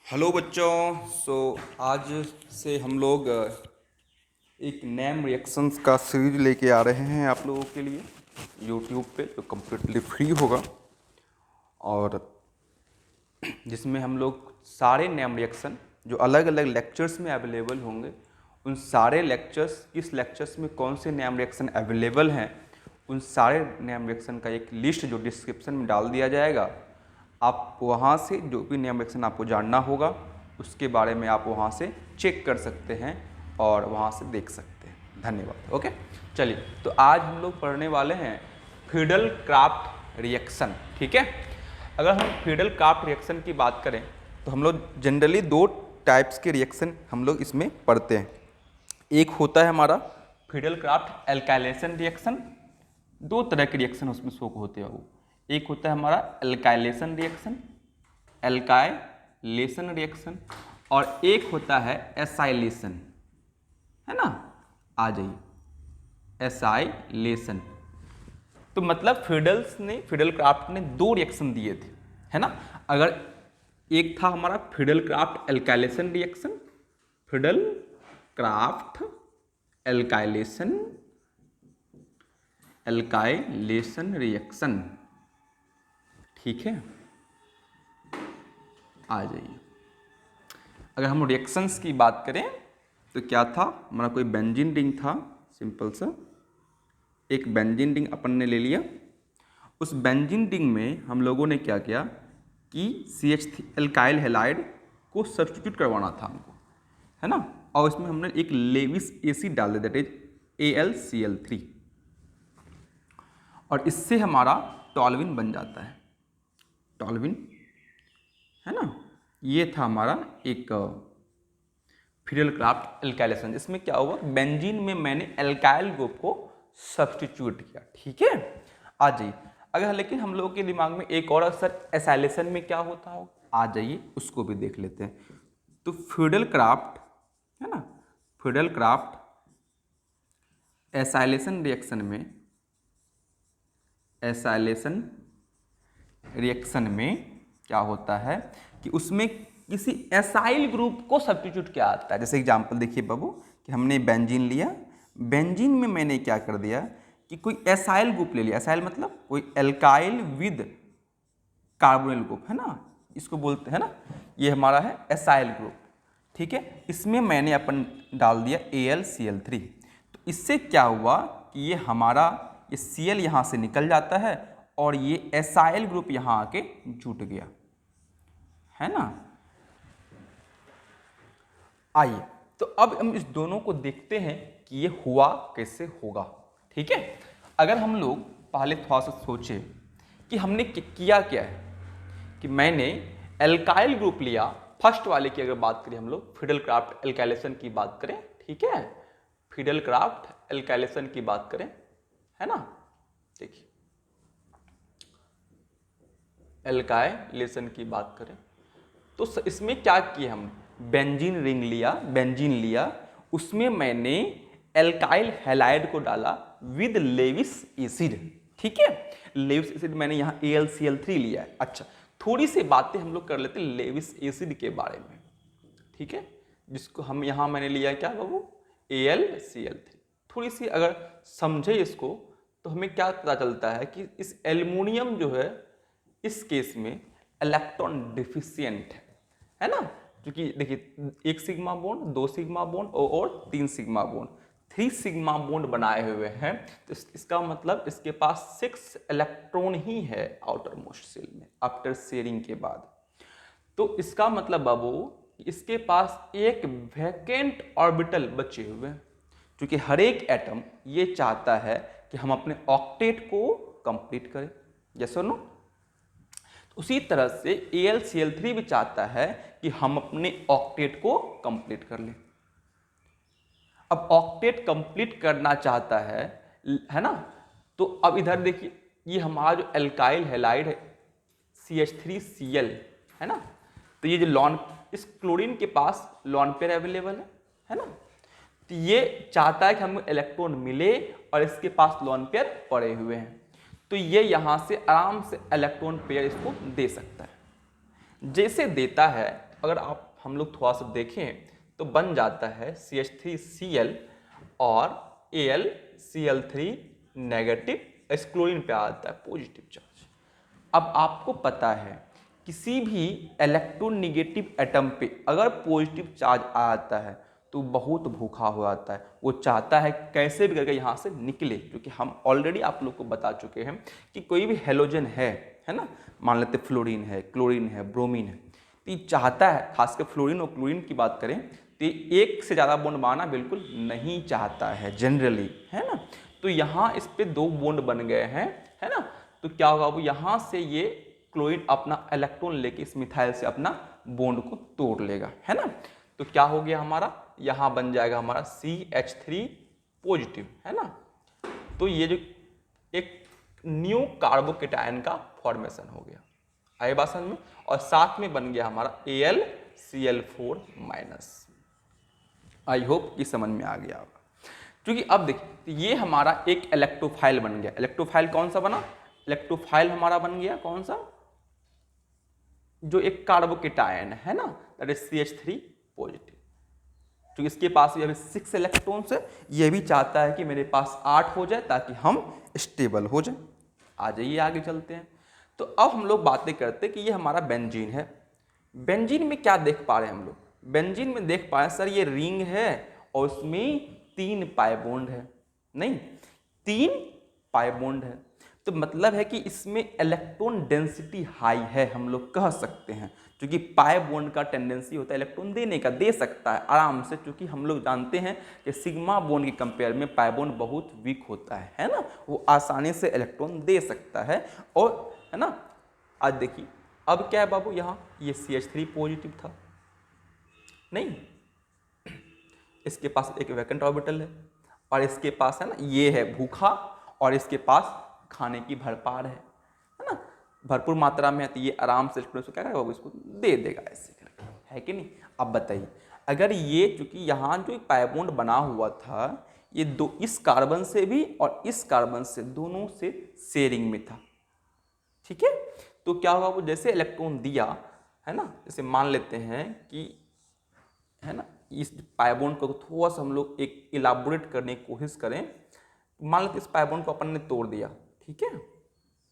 Hello बच्चों। आज से हम लोग एक नेम रिएक्शंस का सीरीज लेके आ रहे हैं आप लोगों के लिए यूट्यूब पे, जो कम्प्लीटली फ्री होगा और जिसमें हम लोग सारे नेम रिएक्शन जो अलग अलग लेक्चर्स में अवेलेबल होंगे, उन सारे लेक्चर्स, किस लेक्चर्स में कौन से नेम रिएक्शन अवेलेबल हैं, उन सारे नेम रिएक्शन का एक लिस्ट जो डिस्क्रिप्शन में डाल दिया जाएगा। आप वहाँ से जो भी नेम रिएक्शन आपको जानना होगा उसके बारे में आप वहाँ से चेक कर सकते हैं और वहाँ से देख सकते हैं। धन्यवाद। ओके, चलिए, तो आज हम लोग पढ़ने वाले हैं फिडल क्राफ्ट रिएक्शन। ठीक है, अगर हम फिडल क्राफ्ट रिएक्शन की बात करें तो हम लोग जनरली दो टाइप्स के रिएक्शन हम लोग इसमें पढ़ते हैं। एक होता है हमारा फिडल क्राफ्ट एल्काइलेशन रिएक्शन। दो तरह के रिएक्शन उसमें शो होते हैं। वो एक होता है हमारा एल्काइलेशन रिएक्शन, एल्काइलेशन रिएक्शन, और एक होता है एसाइलेशन, है ना। आ जाइए, एसाइलेशन। तो मतलब फिडल क्राफ्ट ने दो रिएक्शन दिए थे, है ना। अगर एक था हमारा fiddle craft alkylation reaction, fiddle craft alkylation reaction, ठीक है। आ जाइए, अगर हम रिएक्शंस की बात करें तो क्या था हमारा, कोई बेंजीन रिंग था, सिंपल सा एक बेंजीन रिंग अपन ने ले लिया। उस बेंजीन रिंग में हम लोगों ने क्या किया कि CH एल्काइल हैलाइड को सब्स्टिट्यूट करवाना था हमको, है ना। और इसमें हमने एक लेविस एसिड डाल दिया, दैट इज AlCl3, और इससे हमारा टॉल्विन बन जाता है, टॉल्विन, है ना। ये था हमारा एक फिडल क्राफ्ट एल्काइलेशन। इसमें क्या हुआ, बेंजीन में मैंने एल्काइल ग्रुप को सब्स्टिट्यूट किया, ठीक है। आ जाइए, अगर लेकिन हम लोगों के दिमाग में एक और असर एसाइलेशन में क्या होता हो, आ जाइए उसको भी देख लेते हैं। तो फिडल क्राफ्ट, है ना, फिडल क्राफ्ट एसाइलेशन रिएक्शन में, एसाइलेशन रिएक्शन में क्या होता है कि उसमें किसी एसाइल ग्रुप को सब्स्टिट्यूट किया आता है। जैसे एग्जांपल देखिए बाबू, कि हमने बेंजीन लिया, बेंजीन में मैंने क्या कर दिया कि कोई एसाइल ग्रुप ले लिया। एसाइल मतलब कोई एल्काइल विद कार्बोनिल ग्रुप, है ना, इसको बोलते हैं ना, ये हमारा है एसाइल ग्रुप, ठीक है। इसमें मैंने अपन डाल दिया AlCl3। तो इससे क्या हुआ कि ये हमारा ये Cl यहाँ से निकल जाता है और ये एसाइल ग्रुप यहाँ आके जुट गया, है ना। आइए, तो अब हम इस दोनों को देखते हैं कि ये हुआ कैसे होगा, ठीक है। अगर हम लोग पहले थोड़ा सा सोचे कि हमने किया क्या है, कि मैंने एल्काइल ग्रुप लिया, फर्स्ट वाले की अगर बात करें, हम लोग फिडल क्राफ्ट एल्काइलेशन की बात करें, ठीक है, फिडल क्राफ्ट एल्काइलेशन की बात करें, है ना। देखिए, एल्काइलेशन की बात करें तो इसमें क्या किया, हम बेंजीन रिंग लिया, बेंजीन लिया, उसमें मैंने एल्काइल हैलाइड को डाला विद लेविस एसिड, ठीक है। लेविस एसिड मैंने यहाँ AlCl3 लिया है। अच्छा, थोड़ी सी बातें हम लोग कर लेते हैं लेविस एसिड के बारे में, ठीक है, जिसको हम यहाँ मैंने लिया क्या बाबू, AlCl3। थोड़ी सी अगर समझे इसको तो हमें क्या पता चलता है कि इस एल्युमिनियम जो है, इस केस में इलेक्ट्रॉन डिफिशियंट है ना। क्योंकि देखिए, एक सिग्मा बॉन्ड, दो सिग्मा बॉन्ड और तीन सिग्मा बॉन्ड, 3 सिग्मा बॉन्ड बनाए हुए हैं। तो इसका मतलब इसके पास 6 इलेक्ट्रॉन ही है आउटर मोस्ट शेल में आफ्टर शेयरिंग के बाद। तो इसका मतलब बाबू इसके पास एक वैकेंट ऑर्बिटल बचे हुए हैं, क्योंकि हर एक एटम ये चाहता है कि हम अपने ऑक्टेट को कंप्लीट करें, जैसे नो। उसी तरह से AlCl3 भी चाहता है कि हम अपने ऑक्टेट को कंप्लीट कर लें। अब ऑक्टेट कंप्लीट करना चाहता है ना। तो अब इधर देखिए, ये हमारा जो एल्काइल हैलाइड है CH3Cl, है ना। तो ये जो लॉन, इस क्लोरीन के पास लॉन पेयर अवेलेबल है ना। तो ये चाहता है कि हमें इलेक्ट्रॉन मिले और इसके पास लॉन पेयर पड़े हुए हैं, तो ये यहाँ से आराम से इलेक्ट्रॉन पेयर इसको दे सकता है। जैसे देता है अगर आप हम लोग थोड़ा सा देखें तो बन जाता है CH3Cl और AlCl3 नेगेटिव, इस क्लोरीन पे आता है पॉजिटिव चार्ज। अब आपको पता है किसी भी इलेक्ट्रोनेगेटिव एटम पे अगर पॉजिटिव चार्ज आ जाता है तो बहुत भूखा हो जाता है, वो चाहता है कैसे भी करके यहाँ से निकले, क्योंकि हम ऑलरेडी आप लोग को बता चुके हैं कि कोई भी हेलोजन है ना, मान लेते फ्लोरीन है, क्लोरीन है, ब्रोमीन है, तो ये चाहता है, खासकर फ्लोरीन और क्लोरीन की बात करें तो ये एक से ज़्यादा बॉन्ड बनाना बिल्कुल नहीं चाहता है जनरली, है ना। तो यहाँ इस पे 2 बॉन्ड बन गए हैं, है ना। तो क्या होगा, वो यहाँ से ये क्लोरीन अपना इलेक्ट्रॉन लेके इस मिथाइल से अपना बॉन्ड को तोड़ लेगा, है ना। तो क्या हो गया हमारा, यहाँ बन जाएगा हमारा CH3 पॉजिटिव, है ना। तो ये जो एक न्यू कार्बोकेटायन का फॉर्मेशन हो गया, आई बात समझ में। और साथ में बन गया हमारा AlCl4 माइनस। आई होप कि समझ में आ गया होगा। क्योंकि अब देखिए ये हमारा एक इलेक्ट्रोफाइल बन गया। इलेक्ट्रोफाइल कौन सा बना, इलेक्ट्रोफाइल हमारा बन गया कौन सा, जो एक कार्बोकेटायन है ना, दैट इज CH3 पॉजिटिव। तो इसके पास भी अभी 6 इलेक्ट्रॉन्स है, ये भी चाहता है कि मेरे पास 8 हो जाए ताकि हम स्टेबल हो जाए। आ जाइए आगे चलते हैं। तो अब हम लोग बातें करते हैं कि ये हमारा बेंजीन है। बेंजीन में क्या देख पा रहे हैं हम लोग, बेंजीन में देख पा रहे हैं सर ये रिंग है और उसमें 3 पाई बॉन्ड है, नहीं 3 पाई बॉन्ड है। तो मतलब है कि इसमें इलेक्ट्रॉन डेंसिटी हाई है, हम लोग कह सकते हैं, क्योंकि पाई बॉन्ड का टेंडेंसी होता है इलेक्ट्रॉन देने का, दे सकता है आराम से, क्योंकि हम लोग जानते हैं कि सिग्मा बॉन्ड के कंपेयर में पाई बॉन्ड बहुत वीक होता है ना, वो आसानी से इलेक्ट्रॉन दे सकता है। और है ना, आज देखिए अब क्या है बाबू, यहाँ ये CH3 पॉजिटिव था, नहीं इसके पास एक वैकेंट ऑर्बिटल है और इसके पास है ना ये है भूखा और इसके पास खाने की भरपार है ना, भरपूर मात्रा में है, तो ये आराम से क्या करेगा बाबू, इसको दे देगा ऐसे करके, है कि नहीं। अब बताइए अगर ये, चूंकि यहाँ जो पाई बॉन्ड बना हुआ था ये दो, इस कार्बन से भी और इस कार्बन से, दोनों से शेयरिंग में था, ठीक है। तो क्या होगा, वो जैसे इलेक्ट्रॉन दिया है ना, जैसे मान लेते हैं कि है ना, इस पाई बॉन्ड को थोड़ा सा हम लोग एक इलाबोरेट करने की कोशिश करें। मान लेते इस पाई बॉन्ड को अपन ने तोड़ दिया, ठीक है,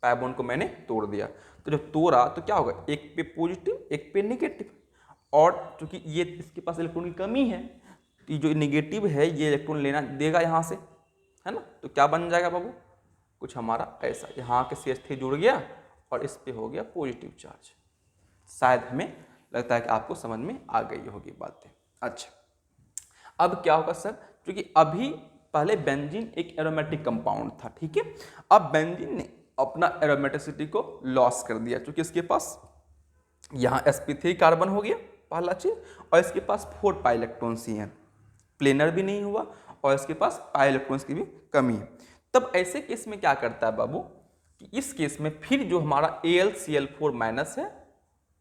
पाई बॉन्ड को मैंने तोड़ दिया, तो जब तोड़ा तो क्या होगा, एक पे पॉजिटिव एक पे नेगेटिव, और चूंकि ये इसके पास इलेक्ट्रॉन की कमी है तो ये जो नेगेटिव है ये इलेक्ट्रॉन लेना देगा यहाँ से, है ना। तो क्या बन जाएगा बाबू, कुछ हमारा ऐसा, यहाँ के CH3 जुड़ गया और इस पे हो गया पॉजिटिव चार्ज। शायद हमें लगता है कि आपको समझ में आ गई होगी बातें। अच्छा अब क्या होगा सर, क्योंकि अभी पहले बेंजीन एक एरोमेटिक कंपाउंड था, ठीक है, अब बेंजीन ने अपना एरोमेटिसिटी को लॉस कर दिया, क्योंकि इसके पास यहाँ sp3 कार्बन हो गया पहला चीज, और इसके पास 4 पाई इलेक्ट्रॉन्स ही हैं, प्लेनर भी नहीं हुआ और इसके पास पाई इलेक्ट्रॉन्स की भी कमी है। तब ऐसे केस में क्या करता है बाबू, कि इस केस में फिर जो हमारा AlCl4 माइनस है,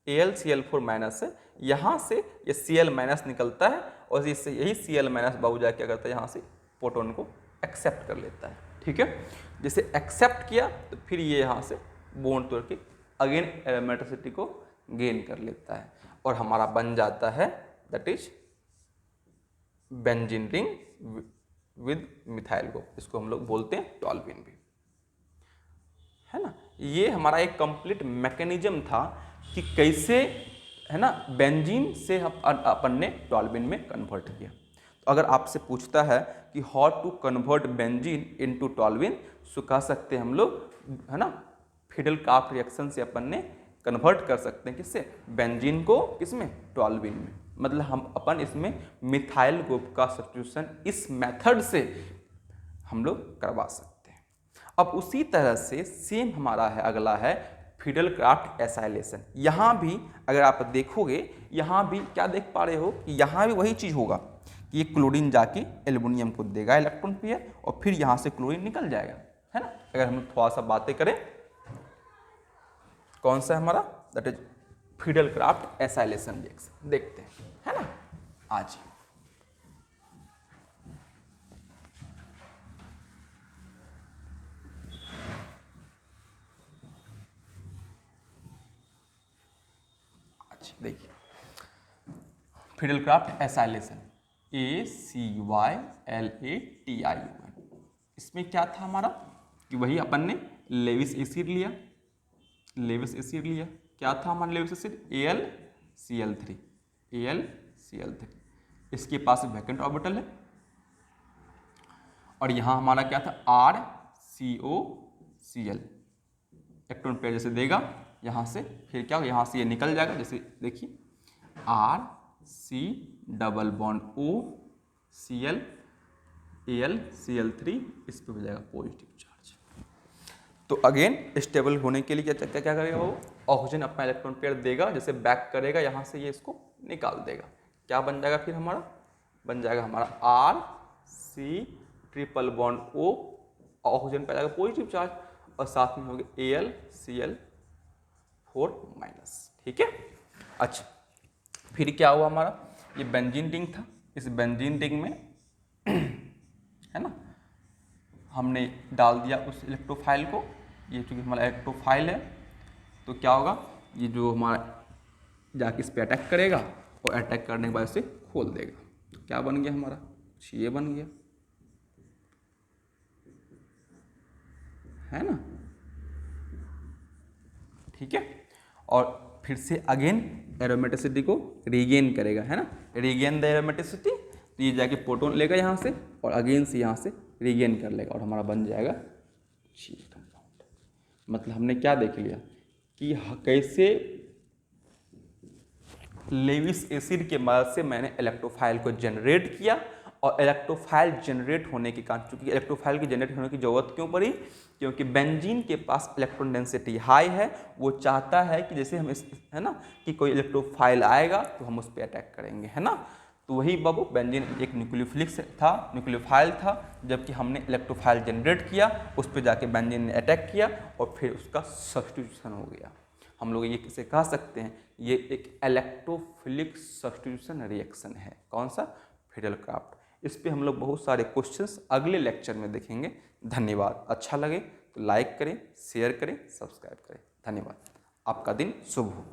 AlCl4 माइनस है, यहाँ से ये Cl माइनस निकलता है और इससे यही Cl माइनस बाबू जाके क्या करता है, यहाँ से प्रोटॉन को एक्सेप्ट कर लेता है, ठीक है। जैसे एक्सेप्ट किया तो फिर ये यहाँ से बॉन्ड तोड़ के अगेन एरोमेटिसिटी को गेन कर लेता है और हमारा बन जाता है that is benzene ring with methyl group, इसको हम लोग बोलते हैं टॉल्विन भी, है ना। ये हमारा एक कंप्लीट मैकेनिज्म था कि कैसे, है ना, बेंजीन से अपन ने टॉल्विन में कन्वर्ट किया। तो अगर आपसे पूछता है कि how to convert benzene into toluene, so कह सकते हैं हम लोग, है ना, फिडल क्राफ्ट रिएक्शन से अपन ने कन्वर्ट कर सकते हैं किससे, बेंजीन को, किसमें, टॉल्विन में। मतलब हम अपन इसमें मिथाइल ग्रुप का सब्स्टिट्यूशन इस मेथड से हम लोग करवा सकते हैं। अब उसी तरह से सेम हमारा है, अगला है फिडल क्राफ्ट एसाइलेशन। यहाँ भी अगर आप देखोगे, यहाँ भी क्या देख पा रहे हो कि यहाँ भी वही चीज़ होगा कि ये क्लोरीन जाके एल्युमिनियम को देगा इलेक्ट्रॉन पेयर और फिर यहाँ से क्लोरीन निकल जाएगा, है ना। अगर हम थोड़ा सा बातें करें, कौन सा है हमारा, that is fiddle Crafts acylation reaction, देखते हैं, है ना। आज देखिए फिडेलक्राफ्ट एसाइलेशन, ACYLATION। इसमें क्या था हमारा कि वही अपन ने लेविस एसिड लिया, लेविस एसिड लिया, क्या था हमारा लेविस एसिड, AlCl3, AlCl3। इसके पास वैकेंट ऑर्बिटल है और यहाँ हमारा क्या था, RCOCl, इलेक्ट्रॉन पेयर जैसे देगा यहाँ से, फिर क्या होगा, यहाँ से ये निकल जाएगा, जैसे देखिए RC double bond O Cl AlCl3, इस पर हो जाएगा पॉजिटिव चार्ज। तो अगेन स्टेबल होने के लिए क्या करेगा वो, ऑक्सीजन अपना इलेक्ट्रॉन पेयर देगा, जैसे बैक करेगा यहाँ से, ये इसको निकाल देगा, क्या बन जाएगा फिर हमारा, बन जाएगा हमारा RC triple bond O, oxygen पे आ जाएगा पॉजिटिव चार्ज और साथ में हो गया AlCl4 माइनस। ठीक है, अच्छा फिर क्या हुआ हमारा, ये बेंजीन रिंग था, इस बेंजीन रिंग में है ना हमने डाल दिया उस इलेक्ट्रोफाइल को, ये चूँकि हमारा इलेक्ट्रोफाइल है तो क्या होगा, ये जो हमारा जाके इस पर अटैक करेगा और अटैक करने के बाद इसे खोल देगा, तो क्या बन गया हमारा, ये बन गया, है ना। ठीक है, और फिर से अगेन एरोमेटिसिटी को रीगेन करेगा, है ना, रीगेन द एरोमेटिसिटी, तो ये जाके प्रोटॉन लेगा यहाँ से और अगेन से यहाँ से रीगेन कर लेगा और हमारा बन जाएगा चीज कंपाउंड। मतलब हमने क्या देख लिया कि कैसे लेविस एसिड के मदद से मैंने इलेक्ट्रोफाइल को जनरेट किया, और इलेक्ट्रोफाइल जनरेट होने के कारण, चूंकि इलेक्ट्रोफाइल की जनरेट होने की जरूरत क्यों पड़ी, क्योंकि बेंजीन के पास इलेक्ट्रॉन डेंसिटी हाई है, वो चाहता है कि जैसे हम है ना कि कोई इलेक्ट्रोफाइल आएगा तो हम उस पर अटैक करेंगे, है ना। तो वही बाबू बेंजीन एक न्यूक्लियोफिलिक था, न्यूक्लियोफाइल था, जबकि हमने इलेक्ट्रोफाइल जनरेट किया, उस पर जाके बेंजीन ने अटैक किया और फिर उसका सब्स्टिट्यूशन हो गया। हम लोग ये किसे कह सकते हैं, ये एक इलेक्ट्रोफिलिक सब्स्टिट्यूशन रिएक्शन है। कौन सा, फिडेलक्राफ्ट। इस पे हम लोग बहुत सारे क्वेश्चंस अगले लेक्चर में देखेंगे। धन्यवाद। अच्छा लगे तो लाइक करें, शेयर करें, सब्सक्राइब करें। धन्यवाद। आपका दिन शुभ हो।